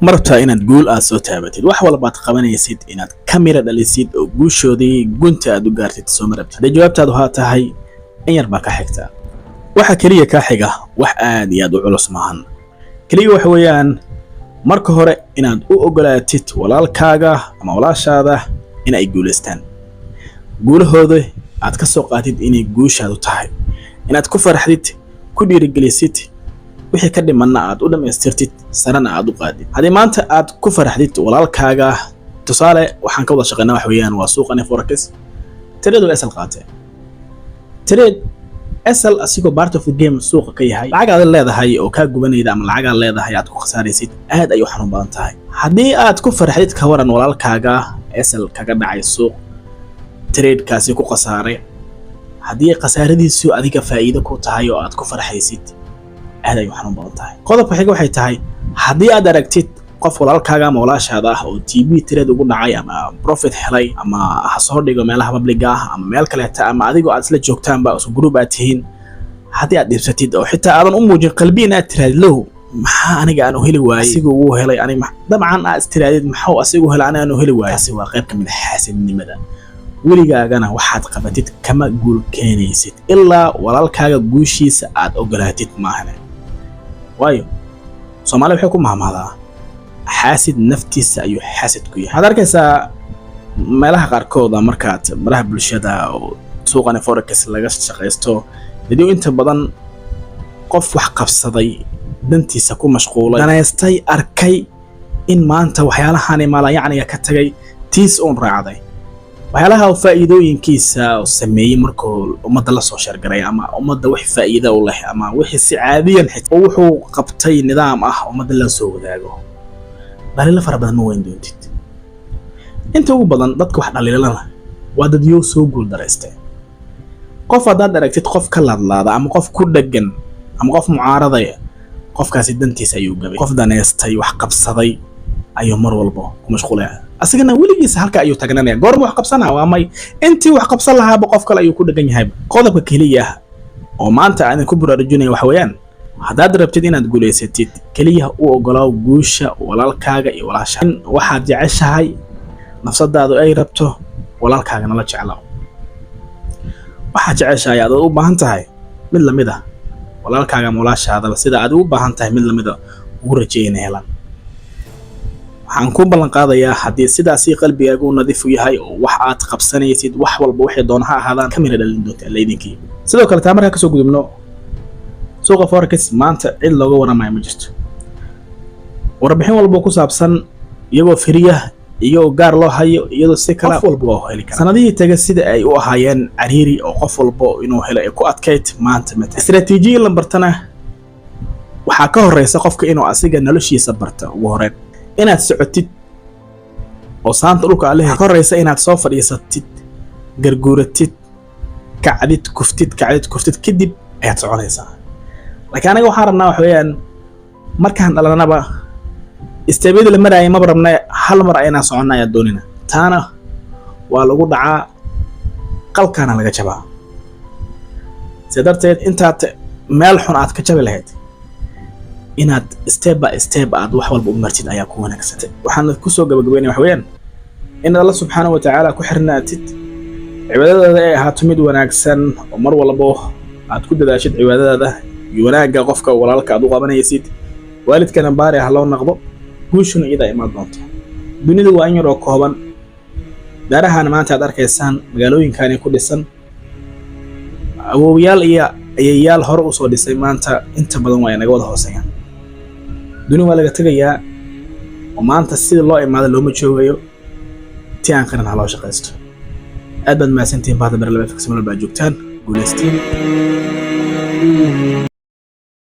marabtaa inaad guul aad soo taabatid wax walbaad qabanaysid inaad kamera dhalisid oo guushoodii gunta aad u gaartid soo marabtid haddii jawaabtaadu haa tahay in yar baa ka xigta waxa kaliya ka xiga wax aad iyo aad u culus maahan kaliya waxa weeyaan marka hore inaad u ogolaatid walaalkaaga ama walaashaada in ay guuleystaan guulahooda aad ka soo qaatid inay guushaadu tahay inaad ku faraxdid ku dhiirigelisid wixii ka dhimanna aad u dhameystirtid sarana aad u qaadid haddii maanta aad ku faraxdid walaalkaaga tusaale waxaan ka wada shaqeynaa wax weeyaan waa suuqani forex trade asal qaatay trade asal asigoo part of the game suuqa ka yahay lacag aad leedahay oo ka gubanayda ama lacag aad leedahay aad ku khasaaraysid aad ay u xanuun badan tahay haddii aad ku faraxdid ka waran walaalkaaga asal kaga dhacay suuq trade kaasi ku khasaaray haddii khasaaradiisu adiga faa'iido ku tahay oo aad ku farxaysid aad ay u xanuun badan tahay qodobka xiga waxay tahay haddii aad aragtid qof walaalkaaga ama walaashaada ah oo TV trade ugu dhacay ama profit helay ama ha soo dhigo meelaha public ah ama meel kale ama adigoo aad isla joogtaanba oo group aad tihiin haddii aad dhibsatid oo xitaa aadan u muujin qalbiin aad tiraadlow maxaa aniga aan u heli waayay asigu uu helay aniga dabcan aad istiraadid maxuu asigu helay aniga aan u heli waayay taasi waa qayb ka mid ah xaasidnimada weligaagana waxaad qabatid kama guul keenaysid ilaa walaalkaaga guushiisa aad ogolaatid maahan waayo Soomaali waxay ku maamulaa xaasid naftiisa ayuu xaasid ku yahay. Waxaad arkaysaa meelaha qaarkood markaad baraha bulshada oo suuqani forex laga shaqeysto video inta badan qof wax qabsaday dantiisa ku mashquulay danaystay arkay in maanta waxyaalahan maala yacni ka tagay tiis on raacday waxyaalaha faa'iidooyinkiisa sameeyay markuu ummadda la soo sheergaray ama ummadda wax faa'iido u leh ama wixii si caadiyan xitaa wuxuu qabtay nidaam ah ummadda la soo wadaago dhaliilo fara badan ma weyn doontid inta ugu badan dadka wax dhaliilana waa dad yoo soo guul dareystay qof hadaad aragtid qof ka ladlaada ama qof ku dhagan ama qof mucaaradaya qofkaasi dantiisa ayuu gabay qof daneystay wax qabsaday ayuu mar walba ku mashquulay asigana weligiisa halka ayuu tagnanaya goorma wax qabsanaa waa may intii wax qabsan lahaaba qof kale ayuu ku dhagan yahay qodobka kaliya oo maanta aan ku buraarujinay wax weeyaan hadaad rabtid inaad guuleysatid kaliya u ogolaaw guusha walaalkaaga iyo walaashaada waxaad jeceshahay nafsadaadu ay rabto walaalkaaga la jeclaaw waxaad jeceshahay aad u baahan tahay mid lamid ah walaalkaaga ama walaashaada sida aad u baahan tahay mid lamid ah ugu rajeeyna helan waxaan ku ballan qaadayaa haddii sidaasi qalbigaagu nadiif u yahay oo wax aad qabsanaysid wax walba wixii doon ha ahaadaan kamira dhalin doonta leedinkii sidoo kale taamarka ka soo gudubno suuqa forex maanta cid looga waramayo ma jirto warbixin walba ku saabsan iyagoo firiya iyo gaar loo hayo iyadoo si kala walba oo heli kara sanadihii taga sida ay u ahaayeen cariiri oo qof walba inuu helo ay ku adkayd maanta mata istiraatiijiyad la bartana waxa ka horeysa qofka inuu asiga noloshiisa barta ugu horeen inaad socotid oo saanta dhulka alle ka horeysa inaad soo fadhiisatid garguuratid kacdid kuftid kadib ayaad soconaysaa laakiin aniga waxaan rabnaa wax weeyaan markaan dhalanaba istaabiyada la maraayay ma rabnaa hal mar ayna soconaa doonina taana waa lagu dhacaa qalkana laga jabaa sidarteed intaad meel xun aad ka jabi lahayd inaad step by step aad wax walba u martid ayaa ku wanaagsan waxaan ku soo gabagabeynaa wax weeyaan in Allah subhanahu wa ta'ala ku xirnaatid cibaadada ay ahaato mid wanaagsan oo mar walba aad ku dadaashid cibaadada يوناجا قفك ولا لك أدو قبنا يسيد والد كان باري هلون نقبض وشون إذا إماد دونته دوني دو أني روكوبان دارها أنا ما تعذر كيسان قالوا كان يكون لسان أبو يال يال هرقص ودي ما أنت بدون وين نقول هوسيان دوني ولا قتلي وما أنت السيد الله إما هذا اللي هم تشوفيه تيان كنا على شقيست أبد ما سنتين بعد برلبة فكسمنا الباجوكتان قولستين